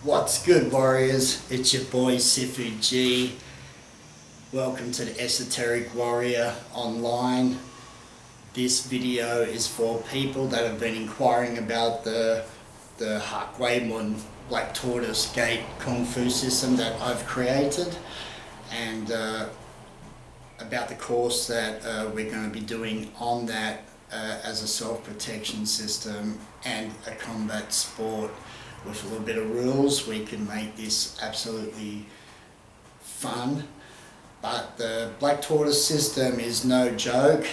What's good, warriors? It's your boy Sifu G. Welcome to the Esoteric Warrior Online. This video is for people that have been inquiring about the Haak Gwai Black Tortoise Gate Kung Fu system that I've created, and about the course that we're going to be doing on that as a self-protection system and a combat sport. With a little bit of rules, we can make this absolutely fun. But the Black Tortoise system is no joke.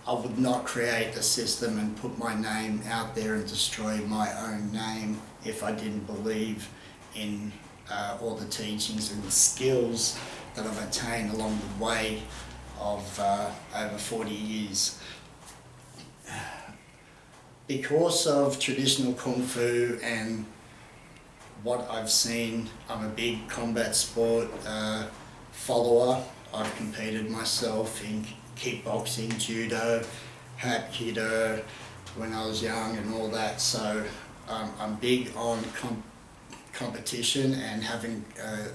I would not create a system and put my name out there and destroy my own name if I didn't believe in all the teachings and skills that I've attained along the way of over 40 years. Because of traditional Kung Fu and what I've seen, I'm a big combat sport follower. I've competed myself in kickboxing, judo, Haak when I was young and all that, so I'm big on competition and having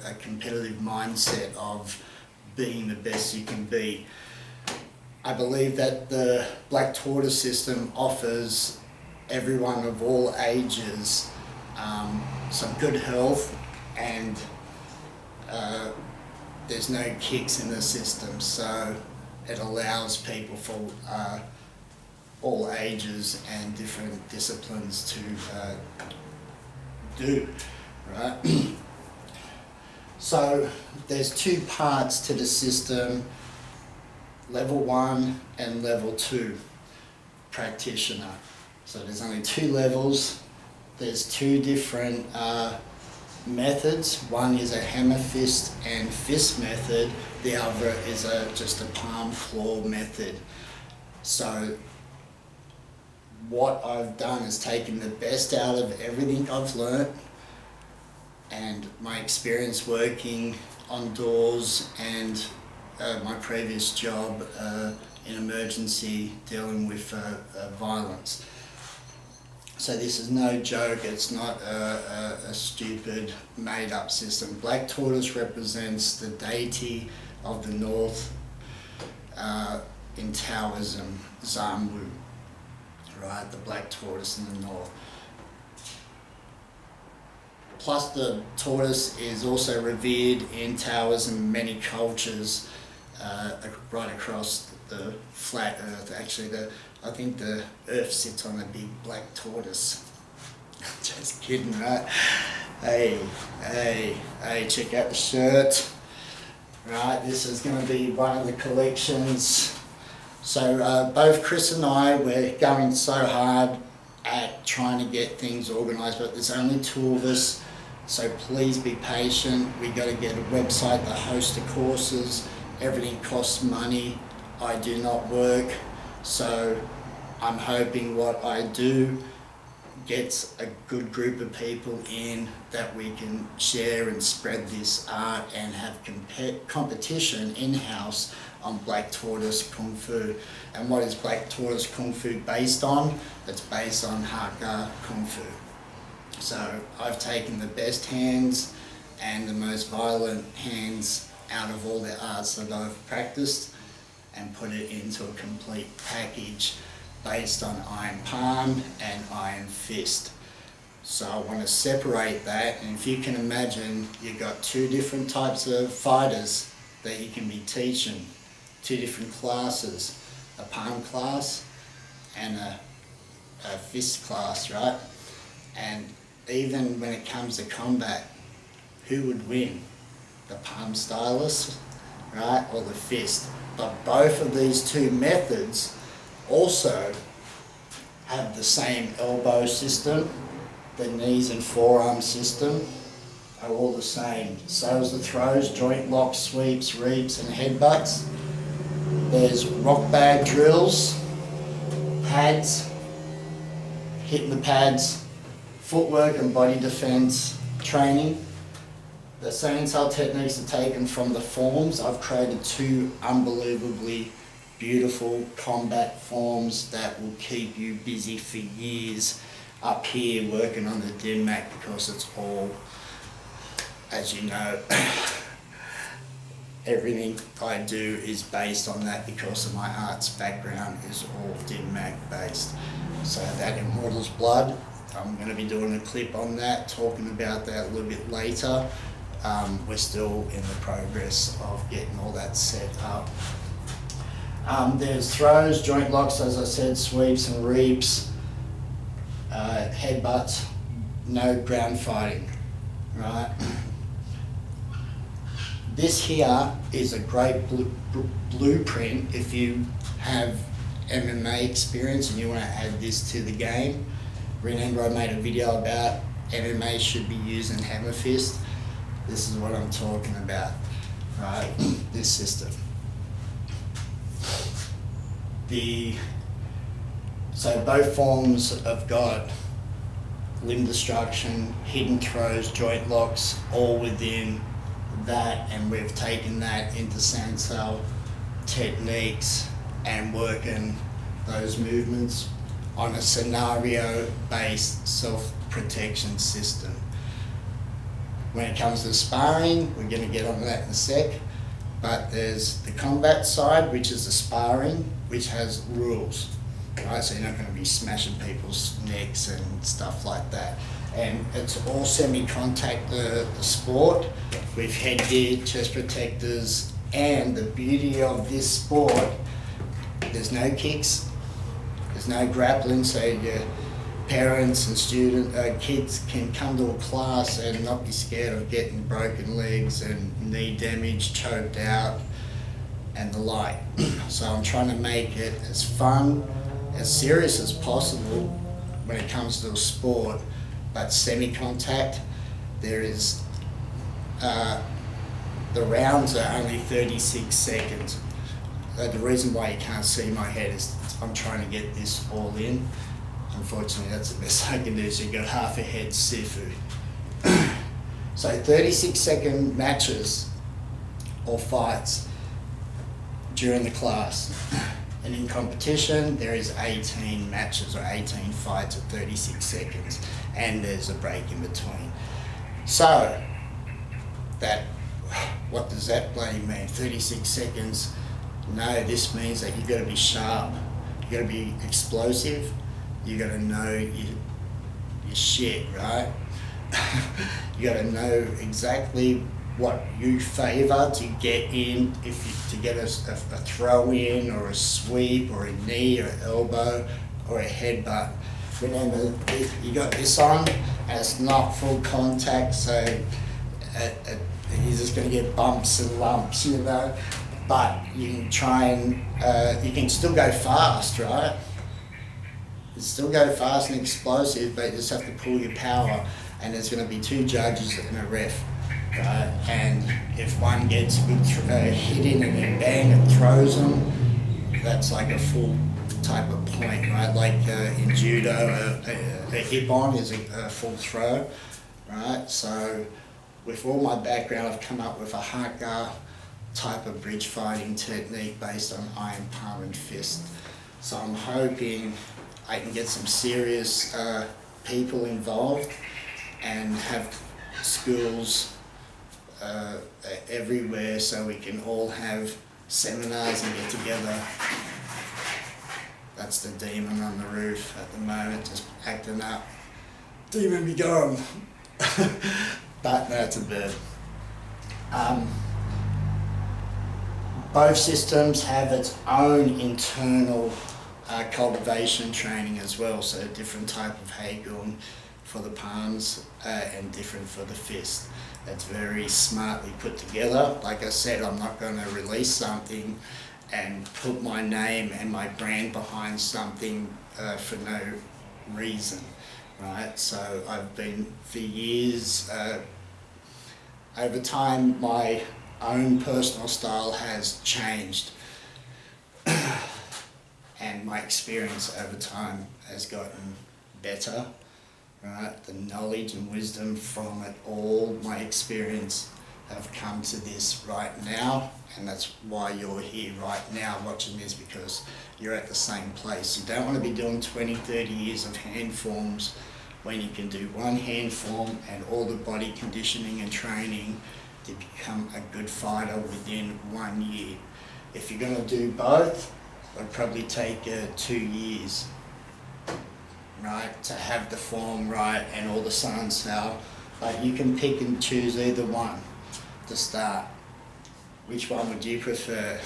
a competitive mindset of being the best you can be. I believe that the Black Tortoise system offers everyone of all ages some good health, and there's no kicks in the system, so it allows people for all ages and different disciplines to do, right? So there's two parts to the system: level 1 and level 2 practitioner. So there's only 2 levels. There's 2 different methods. One is a hammer fist and fist method. The other is just a palm claw method. So what I've done is taken the best out of everything I've learnt and my experience working on doors and my previous job in emergency dealing with violence. So this is no joke, it's not a stupid made up system. Black Tortoise represents the deity of the north in Taoism, Zamwu, right? The Black Tortoise in the north. Plus the tortoise is also revered in Taoism, many cultures right across the flat earth. Actually, I think the earth sits on a big black tortoise. Just kidding, right? Hey, check out the shirt. Right, this is going to be one of the collections. So both Chris and I, we're going so hard at trying to get things organised, but there's only 2 of us. So please be patient. We got to get a website that hosts the courses. Everything costs money. I do not work, so I'm hoping what I do gets a good group of people in that we can share and spread this art and have competition in-house on Black Tortoise Kung Fu. And what is Black Tortoise Kung Fu based on? It's based on Haak Kung Fu. So I've taken the best hands and the most violent hands out of all the arts that I've practiced and put it into a complete package based on iron palm and iron fist. So I want to separate that, and if you can imagine, you've got 2 different types of fighters that you can be teaching, 2 different classes, a palm class and a fist class, right? And even when it comes to combat, who would win? The palm stylist, right, or the fist? But both of these 2 methods also have the same elbow system. The knees and forearm system are all the same. So is the throws, joint locks, sweeps, reaps and headbutts. There's rock bag drills, pads, hitting the pads, footwork and body defense training. The same style techniques are taken from the forms. I've created 2 unbelievably beautiful combat forms that will keep you busy for years. up here working on the dim mat because it's all, as you know, everything I do is based on that because of my arts background is all dim mat based. So that Immortal's Blood, I'm going to be doing a clip on that, talking about that a little bit later. We're still in the progress of getting all that set up. There's throws, joint locks, as I said, sweeps and reaps, headbutts, no ground fighting, right? This here is a great blueprint if you have MMA experience and you want to add this to the game. Remember I made a video about MMA should be using hammer fist. This is what I'm talking about, right? This system. So both forms have got limb destruction, hidden throws, joint locks, all within that, and we've taken that into Sansal techniques and working those movements on a scenario-based self-protection system. When it comes to sparring, we're going to get onto that in a sec, but there's the combat side, which is the sparring, which has rules, right? So you're not going to be smashing people's necks and stuff like that. And it's all semi-contact, the sport, with headgear, chest protectors, and the beauty of this sport, there's no kicks, there's no grappling, so your parents and kids can come to a class and not be scared of getting broken legs and knee damage, choked out, and the like. So I'm trying to make it as fun, as serious as possible when it comes to a sport, but semi-contact. There is, the rounds are only 36 seconds. The reason why you can't see my head is I'm trying to get this all in. Unfortunately, that's the best I can do, so you've got half a head Sifu. So 36-second matches or fights during the class. And in competition, there is 18 matches or 18 fights at 36 seconds, and there's a break in between. So, what does that bloody mean? 36 seconds? No, this means that you've got to be sharp, you've got to be explosive, you've got to know your shit, right? You got to know exactly what you favour to get in, to get a throw in or a sweep or a knee or elbow or a headbutt. Remember, you got this on and it's not full contact, so you're just going to get bumps and lumps, you know. But you can try and, you can still go fast, right? You still go fast and explosive, but you just have to pull your power, and there's going to be 2 judges and a ref. Right? And if one gets a good hit in and then bang, it throws them, that's like a full type of point, right? Like in judo, a hip-on is a full throw, right? So with all my background, I've come up with a Haak type of bridge fighting technique based on iron palm and fist. So I'm hoping I can get some serious people involved and have schools everywhere, so we can all have seminars and get together. That's the demon on the roof at the moment, just acting up. Demon be gone. But no, it's a bird. Both systems have its own internal cultivation training as well, so different type of Hagel for the palms and different for the fist. That's very smartly put together. Like I said, I'm not going to release something and put my name and my brand behind something for no reason, right? So I've been, for years, over time, my own personal style has changed. And my experience over time has gotten better. Right, the knowledge and wisdom from it all, my experience, have come to this right now, and that's why you're here right now watching this, because you're at the same place. You don't want to be doing 20, 30 years of hand forms when you can do one hand form and all the body conditioning and training to become a good fighter within 1 year. If you're going to do both, it'd probably take 2 years, right, to have the form right and all the science now. But you can pick and choose either one to start. Which one would you prefer?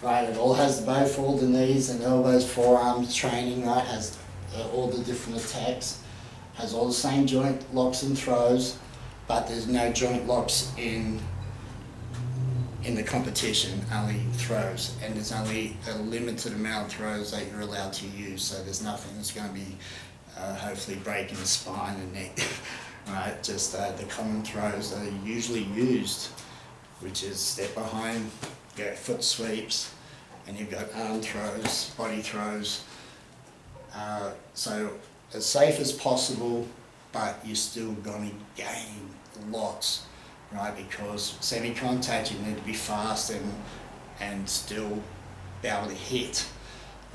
Right, it all has both all the knees and elbows, forearms training, right, has all the different attacks, has all the same joint locks and throws, but there's no joint locks in the competition, only throws, and there's only a limited amount of throws that you're allowed to use, so there's nothing that's going to be hopefully breaking the spine and neck, right, just the common throws that are usually used, which is step behind, foot sweeps, and you've got arm throws, body throws, so as safe as possible, but you're still going to gain lots, right, because semi-contact you need to be fast and still be able to hit,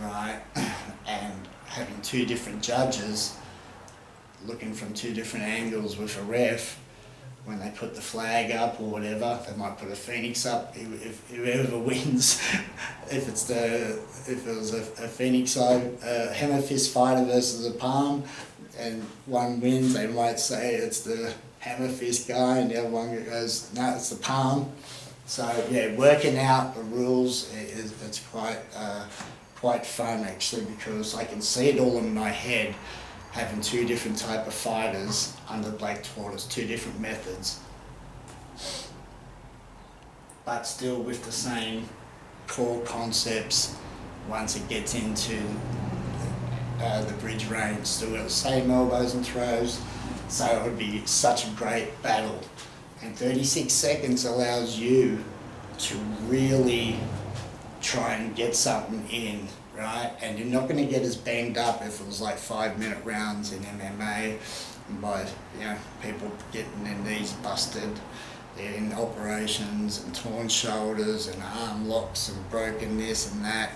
right, and having 2 different judges looking from 2 different angles with a ref, when they put the flag up or whatever, they might put a phoenix up. If whoever wins, if it was a phoenix side, a hammer fist fighter versus a palm, and one wins, they might say it's the hammer fist guy, and the other one goes, no, it's the palm. So yeah, working out the rules it's quite fun actually, because I can see it all in my head, having 2 different type of fighters under Black Tortoise, 2 different methods, but still with the same core concepts. Once it gets into the bridge range, still got the same elbows and throws, so it would be such a great battle. And 36 seconds allows you to really try and get something in, right? And you're not going to get as banged up if it was like 5-minute rounds in MMA, and by people getting their knees busted, they're in operations and torn shoulders and arm locks and broken this and that.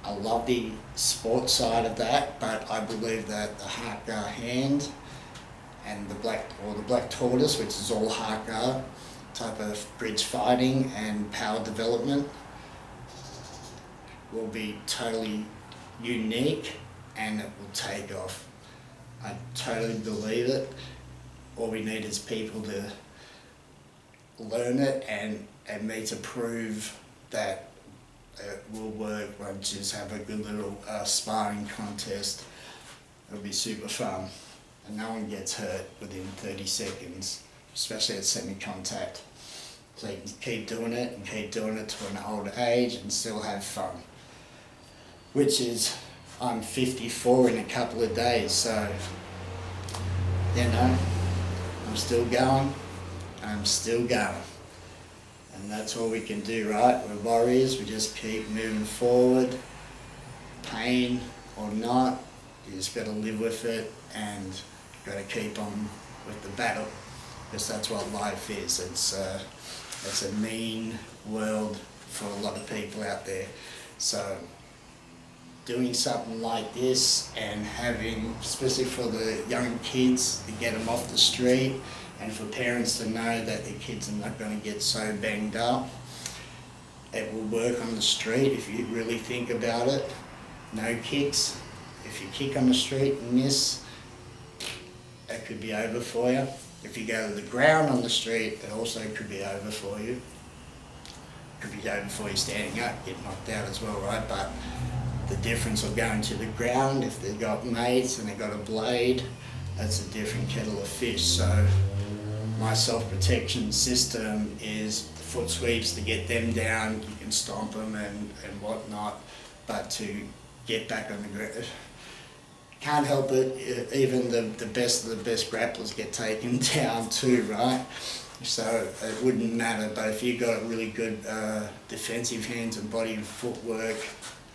I love the sports side of that, but I believe that the Haak hand and the Black Tortoise, which is all Haak type of bridge fighting and power development, will be totally unique and it will take off. I totally believe it. All we need is people to learn it and me to prove that it will work. We'll just have a good little sparring contest. It'll be super fun and no one gets hurt within 30 seconds, especially at semi-contact. So you can keep doing it and keep doing it to an old age and still have fun. Which is, I'm 54 in a couple of days, so, I'm still going, I'm still going. And that's all we can do, right? We're warriors, we just keep moving forward, pain or not, you just got to live with it and got to keep on with the battle, because that's what life is. It's a mean world for a lot of people out there. So doing something like this and having, especially for the young kids, to get them off the street, and for parents to know that their kids are not going to get so banged up. It will work on the street if you really think about it. No kicks. If you kick on the street and miss, it could be over for you. If you go to the ground on the street, it also could be over for you. Could be over for you standing up, get knocked out as well, right? But the difference of going to the ground, if they've got mates and they've got a blade, that's a different kettle of fish. So my self-protection system is the foot sweeps to get them down. You can stomp them and whatnot, but to get back on the ground, can't help it. Even the best of the best grapplers get taken down too, right? So it wouldn't matter. But if you've got really good defensive hands and body and footwork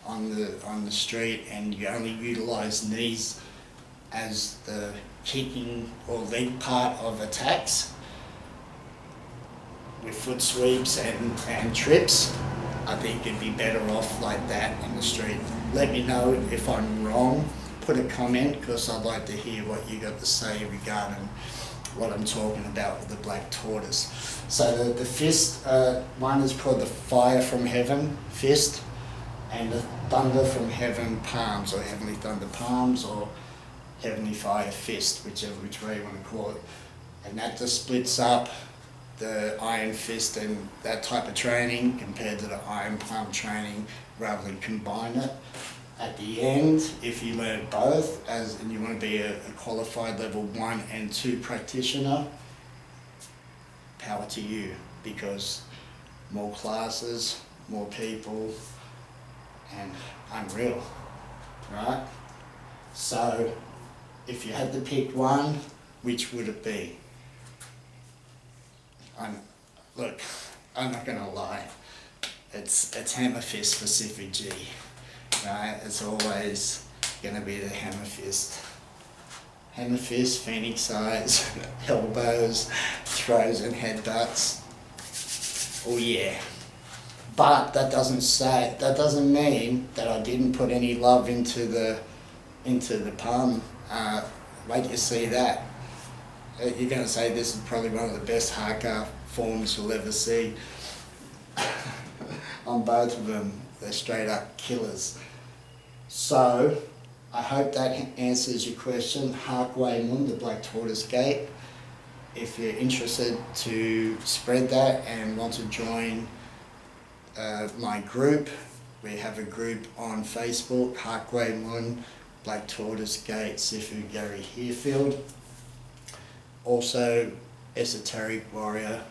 on the street, and you only utilise knees as the kicking or leg part of attacks with foot sweeps and trips, I think you'd be better off like that in the street. Let me know if I'm wrong, put a comment, because I'd like to hear what you got to say regarding what I'm talking about with the black tortoise. So the fist, one is called the fire from heaven fist, and the thunder from heaven palms, or heavenly thunder palms, or heavenly fire fist, which way you want to call it. And that just splits up the iron fist and that type of training compared to the iron palm training, rather than combine it. At the end, if you learn both, and you want to be a qualified level 1 and 2 practitioner, power to you, because more classes, more people, and unreal, right? So, if you had to pick one, which would it be? Look, I'm not gonna lie, it's hammer fist for Sifu G, right? It's always gonna be the hammer fist. Hammer fist, phoenix eyes, elbows, throws and headbutts. Oh yeah. But that doesn't mean that I didn't put any love into the palm. Wait till you see that. You're going to say this is probably one of the best Haak forms you'll ever see. On both of them, they're straight up killers. So, I hope that answers your question. Haak Gwai Mun, the Black Tortoise Gate. If you're interested to spread that and want to join my group, we have a group on Facebook, Haak Gwai Mun, Black Tortoise Gate, Sifu Gary Herefield. Also, Esoteric Warrior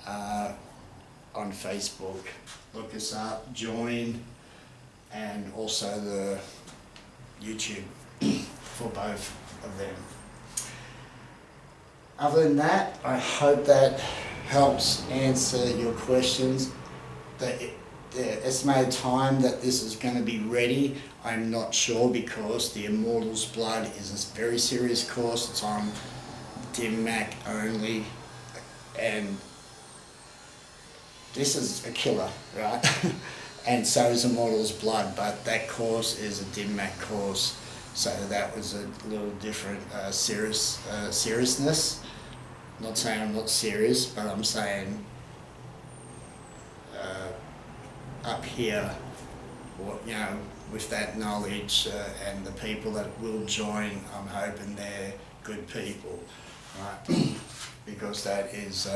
on Facebook. Look us up, join, and also the YouTube for both of them. Other than that, I hope that helps answer your questions. The estimated time that this is going to be ready, I'm not sure, because the Immortal's Blood is a very serious course. It's on DimMac only, and this is a killer, right? And so is Immortal's Blood, but that course is a DimMac course, so that was a little different seriousness. Not saying I'm not serious, but I'm saying up here, you know, with that knowledge and the people that will join, I'm hoping they're good people, right? Because that is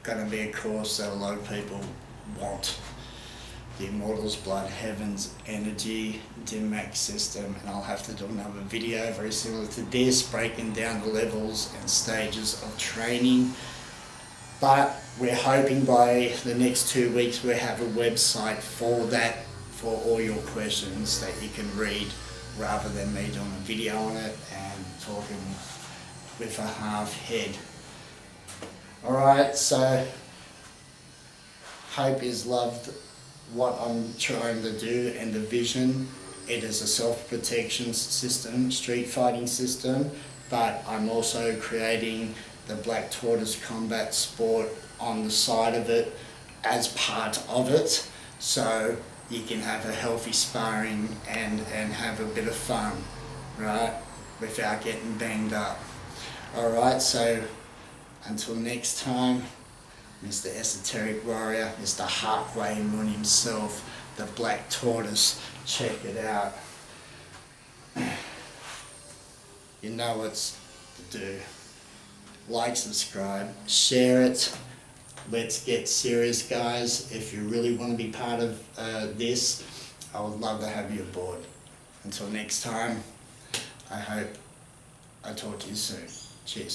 going to be a course that a lot of people want. The Immortal's Blood, Heaven's Energy, DimMac system, and I'll have to do another video very similar to this, breaking down the levels and stages of training. But we're hoping by the next 2 weeks we'll have a website for that, for all your questions that you can read, rather than me doing a video on it and talking with a half head. Alright, so hope is loved what I'm trying to do and the vision. It is a self-protection system, street fighting system, but I'm also creating the Black Tortoise combat sport on the side of it as part of it, so you can have a healthy sparring and have a bit of fun, right, without getting banged up. Alright, so until next time, Mr. Esoteric Warrior, Mr. Haak Gwai Mun himself, the Black Tortoise. Check it out. You know what to do. Like, subscribe, share it. Let's get serious, guys. If you really want to be part of this, I would love to have you aboard. Until next time, I hope I talk to you soon. Cheers.